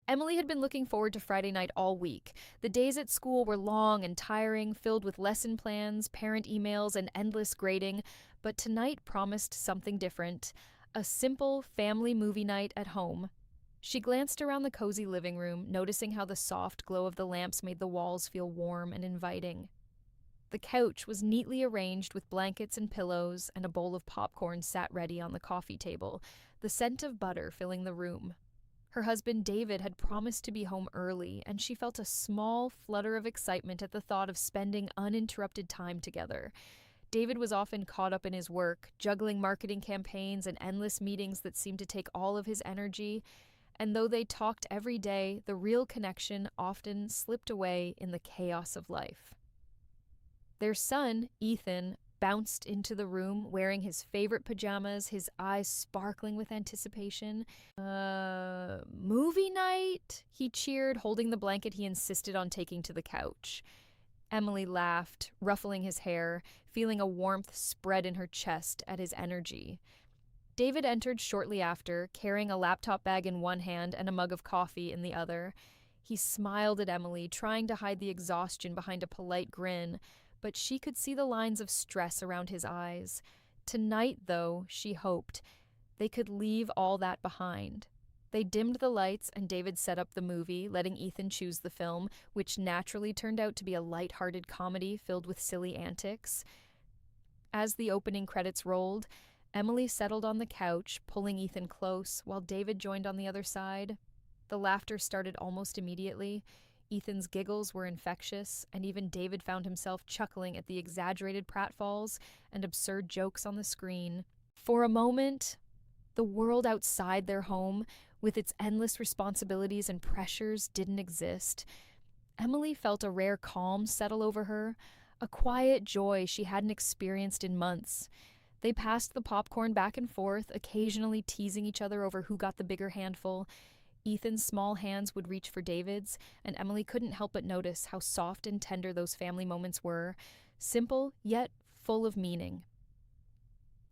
Emily had been looking forward to Friday night all week. The days at school were long and tiring, filled with lesson plans, parent emails, and endless grading, but tonight promised something different: a simple family movie night at home. She glanced around the cozy living room, noticing how the soft glow of the lamps made the walls feel warm and inviting. The couch was neatly arranged with blankets and pillows, and a bowl of popcorn sat ready on the coffee table, the scent of butter filling the room. Her husband David had promised to be home early, and she felt a small flutter of excitement at the thought of spending uninterrupted time together. David was often caught up in his work, juggling marketing campaigns and endless meetings that seemed to take all of his energy, and though they talked every day, the real connection often slipped away in the chaos of life. Their son, Ethan, bounced into the room wearing his favorite pajamas, his eyes sparkling with anticipation. Movie night? He cheered, holding the blanket he insisted on taking to the couch. Emily laughed, ruffling his hair, feeling a warmth spread in her chest at his energy. David entered shortly after, carrying a laptop bag in one hand and a mug of coffee in the other. He smiled at Emily, trying to hide the exhaustion behind a polite grin, but she could see the lines of stress around his eyes. Tonight, though, she hoped, they could leave all that behind. They dimmed the lights and David set up the movie, letting Ethan choose the film, which naturally turned out to be a light-hearted comedy filled with silly antics. As the opening credits rolled, Emily settled on the couch, pulling Ethan close, while David joined on the other side. The laughter started almost immediately. Ethan's giggles were infectious, and even David found himself chuckling at the exaggerated pratfalls and absurd jokes on the screen. For a moment, the world outside their home, with its endless responsibilities and pressures, didn't exist. Emily felt a rare calm settle over her, a quiet joy she hadn't experienced in months. They passed the popcorn back and forth, occasionally teasing each other over who got the bigger handful. Ethan's small hands would reach for David's, and Emily couldn't help but notice how soft and tender those family moments were, simple yet full of meaning.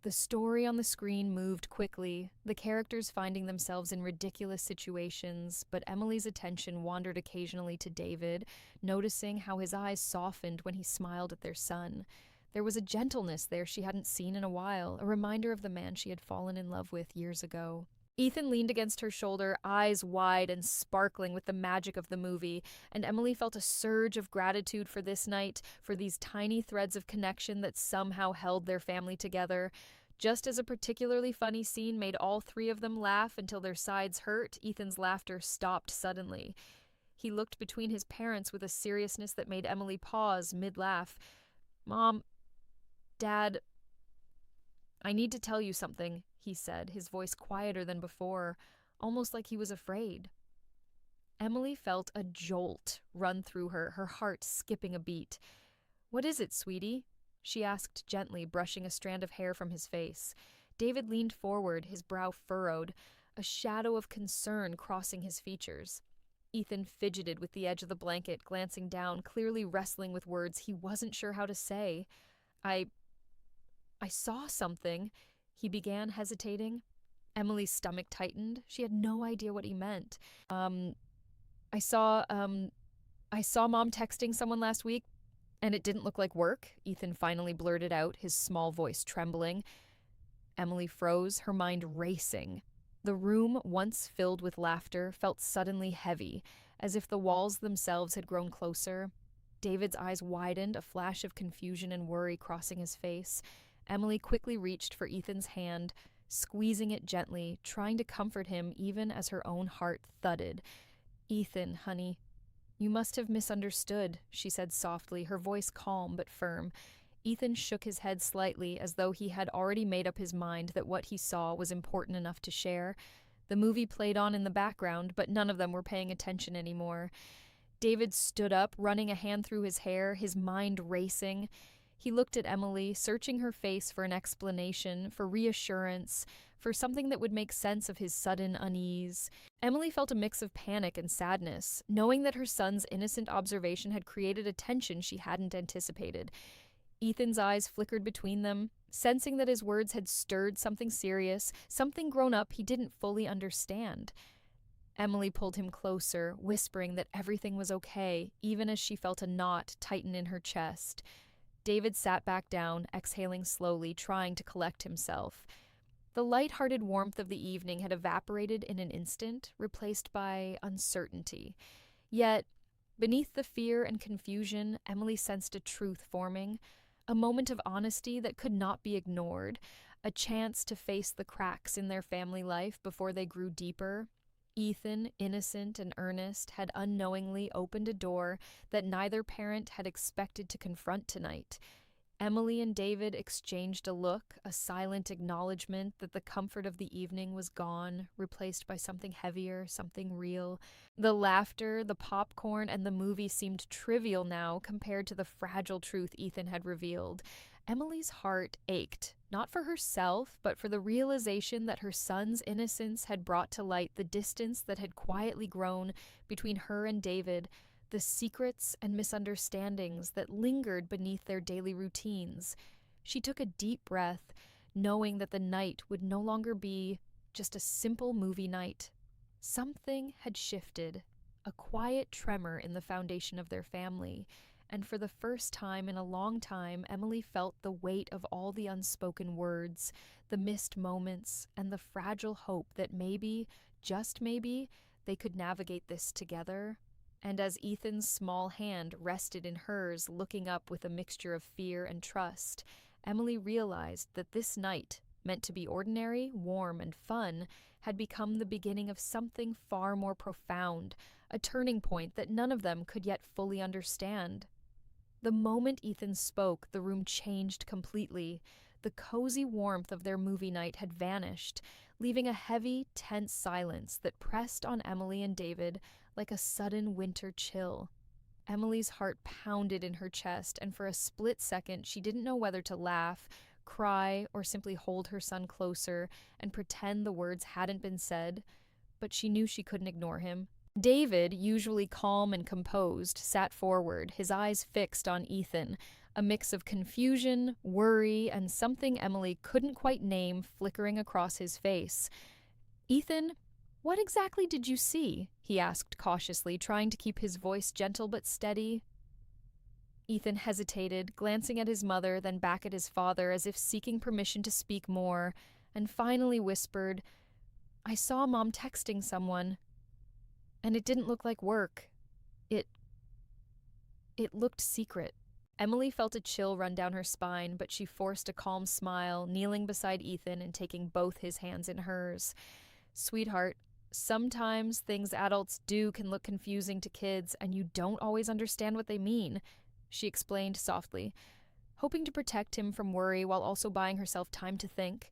The story on the screen moved quickly, the characters finding themselves in ridiculous situations, but Emily's attention wandered occasionally to David, noticing how his eyes softened when he smiled at their son. There was a gentleness there she hadn't seen in a while, a reminder of the man she had fallen in love with years ago. Ethan leaned against her shoulder, eyes wide and sparkling with the magic of the movie, and Emily felt a surge of gratitude for this night, for these tiny threads of connection that somehow held their family together. Just as a particularly funny scene made all three of them laugh until their sides hurt, Ethan's laughter stopped suddenly. He looked between his parents with a seriousness that made Emily pause mid-laugh. "Mom, Dad, I need to tell you something," he said, his voice quieter than before, almost like he was afraid. Emily felt a jolt run through her, her heart skipping a beat. "What is it, sweetie?" she asked gently, brushing a strand of hair from his face. David leaned forward, his brow furrowed, a shadow of concern crossing his features. Ethan fidgeted with the edge of the blanket, glancing down, clearly wrestling with words he wasn't sure how to say. I saw something," he began, hesitating. Emily's stomach tightened. She had no idea what he meant. I saw Mom texting someone last week, and it didn't look like work," Ethan finally blurted out, his small voice trembling. Emily froze, her mind racing. The room, once filled with laughter, felt suddenly heavy, as if the walls themselves had grown closer. David's eyes widened, a flash of confusion and worry crossing his face. Emily quickly reached for Ethan's hand, squeezing it gently, trying to comfort him even as her own heart thudded. "Ethan, honey, you must have misunderstood," she said softly, her voice calm but firm. Ethan shook his head slightly, as though he had already made up his mind that what he saw was important enough to share. The movie played on in the background, but none of them were paying attention anymore. David stood up, running a hand through his hair, his mind racing. He looked at Emily, searching her face for an explanation, for reassurance, for something that would make sense of his sudden unease. Emily felt a mix of panic and sadness, knowing that her son's innocent observation had created a tension she hadn't anticipated. Ethan's eyes flickered between them, sensing that his words had stirred something serious, something grown up he didn't fully understand. Emily pulled him closer, whispering that everything was okay, even as she felt a knot tighten in her chest. David sat back down, exhaling slowly, trying to collect himself. The light-hearted warmth of the evening had evaporated in an instant, replaced by uncertainty. Yet, beneath the fear and confusion, Emily sensed a truth forming, a moment of honesty that could not be ignored, a chance to face the cracks in their family life before they grew deeper. Ethan, innocent and earnest, had unknowingly opened a door that neither parent had expected to confront tonight. Emily and David exchanged a look, a silent acknowledgement that the comfort of the evening was gone, replaced by something heavier, something real. The laughter, the popcorn, and the movie seemed trivial now compared to the fragile truth Ethan had revealed. Emily's heart ached, not for herself, but for the realization that her son's innocence had brought to light the distance that had quietly grown between her and David, the secrets and misunderstandings that lingered beneath their daily routines. She took a deep breath, knowing that the night would no longer be just a simple movie night. Something had shifted, a quiet tremor in the foundation of their family, and for the first time in a long time, Emily felt the weight of all the unspoken words, the missed moments, and the fragile hope that maybe, just maybe, they could navigate this together. And as Ethan's small hand rested in hers, looking up with a mixture of fear and trust, Emily realized that this night, meant to be ordinary, warm, and fun, had become the beginning of something far more profound, a turning point that none of them could yet fully understand. The moment Ethan spoke, the room changed completely. The cozy warmth of their movie night had vanished, leaving a heavy, tense silence that pressed on Emily and David like a sudden winter chill. Emily's heart pounded in her chest, and for a split second she didn't know whether to laugh, cry, or simply hold her son closer and pretend the words hadn't been said. But she knew she couldn't ignore him. David, usually calm and composed, sat forward, his eyes fixed on Ethan, a mix of confusion, worry, and something Emily couldn't quite name flickering across his face. "Ethan, what exactly did you see?" he asked cautiously, trying to keep his voice gentle but steady. Ethan hesitated, glancing at his mother, then back at his father as if seeking permission to speak more, and finally whispered, "I saw Mom texting someone, and it didn't look like work. It looked secret." Emily felt a chill run down her spine, but she forced a calm smile, kneeling beside Ethan and taking both his hands in hers. "Sweetheart, sometimes things adults do can look confusing to kids, and you don't always understand what they mean," she explained softly, hoping to protect him from worry while also buying herself time to think.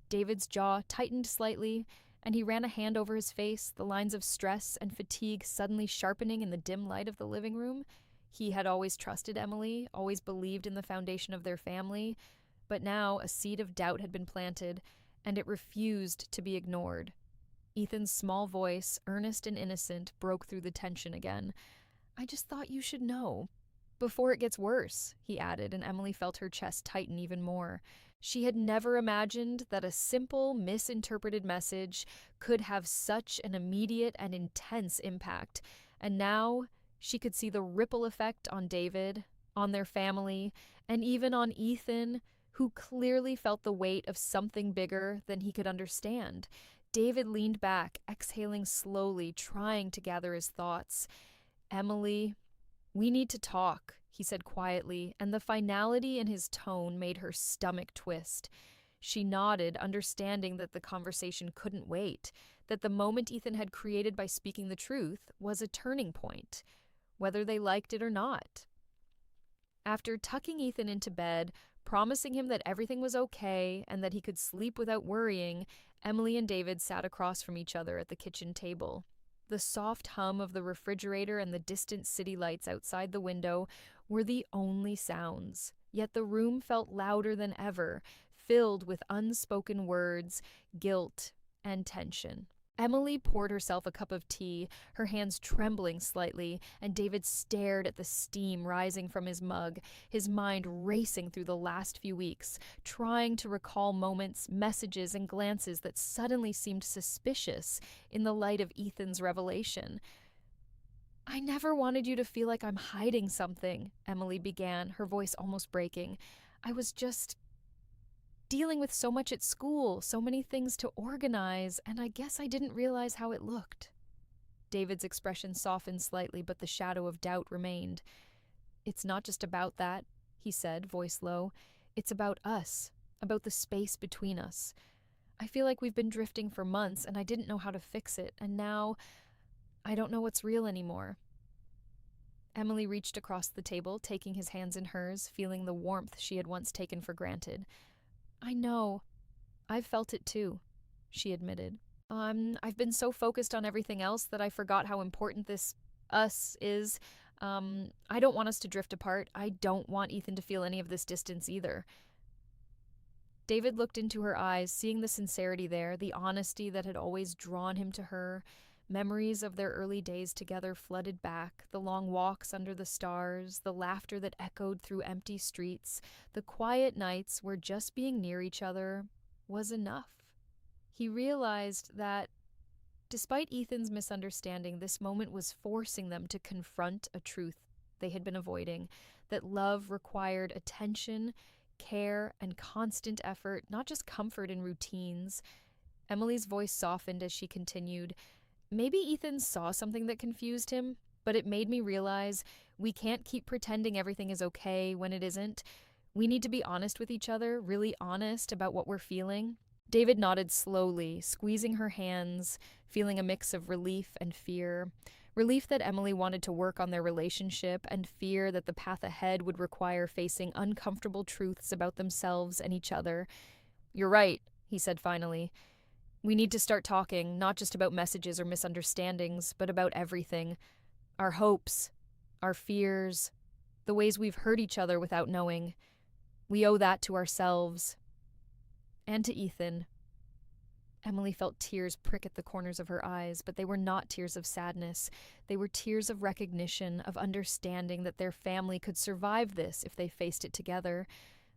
David's jaw tightened slightly, and he ran a hand over his face, the lines of stress and fatigue suddenly sharpening in the dim light of the living room. He had always trusted Emily, always believed in the foundation of their family, but now a seed of doubt had been planted, and it refused to be ignored. Ethan's small voice, earnest and innocent, broke through the tension again. "I just thought you should know. Before it gets worse," he added, and Emily felt her chest tighten even more. She had never imagined that a simple, misinterpreted message could have such an immediate and intense impact, and now she could see the ripple effect on David, on their family, and even on Ethan, who clearly felt the weight of something bigger than he could understand. David leaned back, exhaling slowly, trying to gather his thoughts. "Emily, we need to talk," he said quietly, and the finality in his tone made her stomach twist. She nodded, understanding that the conversation couldn't wait, that the moment Ethan had created by speaking the truth was a turning point, whether they liked it or not. After tucking Ethan into bed, promising him that everything was okay and that he could sleep without worrying, Emily and David sat across from each other at the kitchen table. The soft hum of the refrigerator and the distant city lights outside the window were the only sounds, yet the room felt louder than ever, filled with unspoken words, guilt, and tension. Emily poured herself a cup of tea, her hands trembling slightly, and David stared at the steam rising from his mug, his mind racing through the last few weeks, trying to recall moments, messages, and glances that suddenly seemed suspicious in the light of Ethan's revelation. "I never wanted you to feel like I'm hiding something," Emily began, her voice almost breaking. "I was just dealing with so much at school, so many things to organize, and I guess I didn't realize how it looked." David's expression softened slightly, but the shadow of doubt remained. "It's not just about that," he said, voice low. "It's about us, about the space between us. I feel like we've been drifting for months, and I didn't know how to fix it, and now I don't know what's real anymore." Emily reached across the table, taking his hands in hers, feeling the warmth she had once taken for granted. "I know. I've felt it too," she admitted. I've been so focused on everything else that I forgot how important this us is. I don't want us to drift apart. I don't want Ethan to feel any of this distance either." David looked into her eyes, seeing the sincerity there, the honesty that had always drawn him to her. Memories of their early days together flooded back, the long walks under the stars, the laughter that echoed through empty streets, the quiet nights where just being near each other was enough. He realized that, despite Ethan's misunderstanding, this moment was forcing them to confront a truth they had been avoiding, that love required attention, care, and constant effort, not just comfort in routines. Emily's voice softened as she continued. "Maybe Ethan saw something that confused him, but it made me realize we can't keep pretending everything is okay when it isn't. We need to be honest with each other, really honest about what we're feeling." David nodded slowly, squeezing her hands, feeling a mix of relief and fear. Relief that Emily wanted to work on their relationship, and fear that the path ahead would require facing uncomfortable truths about themselves and each other. "You're right," he said finally. "We need to start talking, not just about messages or misunderstandings, but about everything. Our hopes, our fears, the ways we've hurt each other without knowing. We owe that to ourselves. And to Ethan." Emily felt tears prick at the corners of her eyes, but they were not tears of sadness. They were tears of recognition, of understanding that their family could survive this if they faced it together.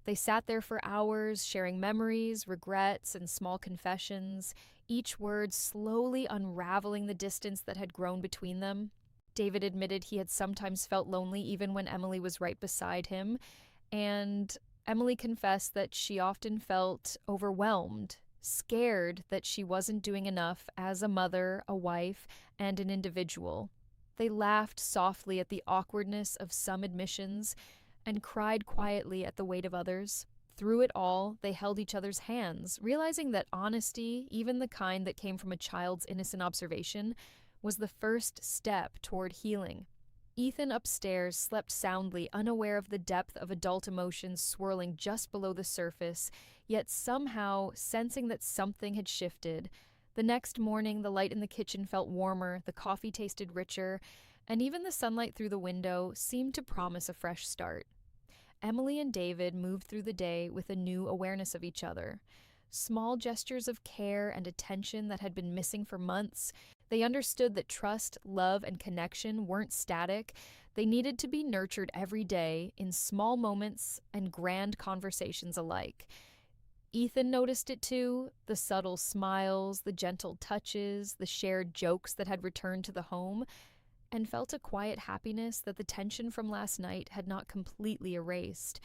They sat there for hours, sharing memories, regrets, and small confessions, each word slowly unraveling the distance that had grown between them. David admitted he had sometimes felt lonely even when Emily was right beside him, and Emily confessed that she often felt overwhelmed, scared that she wasn't doing enough as a mother, a wife, and an individual. They laughed softly at the awkwardness of some admissions and cried quietly at the weight of others. Through it all, they held each other's hands, realizing that honesty, even the kind that came from a child's innocent observation, was the first step toward healing. Ethan upstairs slept soundly, unaware of the depth of adult emotions swirling just below the surface, yet somehow sensing that something had shifted. The next morning, the light in the kitchen felt warmer, the coffee tasted richer, and even the sunlight through the window seemed to promise a fresh start. Emily and David moved through the day with a new awareness of each other. Small gestures of care and attention that had been missing for months. They understood that trust, love, and connection weren't static. They needed to be nurtured every day in small moments and grand conversations alike. Ethan noticed it too, the subtle smiles, the gentle touches, the shared jokes that had returned to the home, and felt a quiet happiness that the tension from last night had not completely erased.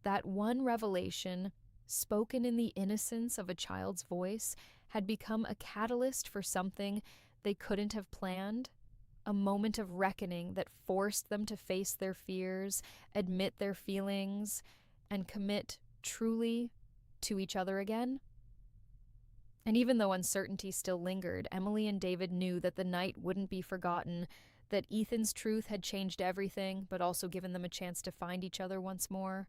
That one revelation, spoken in the innocence of a child's voice, had become a catalyst for something they couldn't have planned, a moment of reckoning that forced them to face their fears, admit their feelings, and commit truly to each other again. And even though uncertainty still lingered, Emily and David knew that the night wouldn't be forgotten, that Ethan's truth had changed everything, but also given them a chance to find each other once more.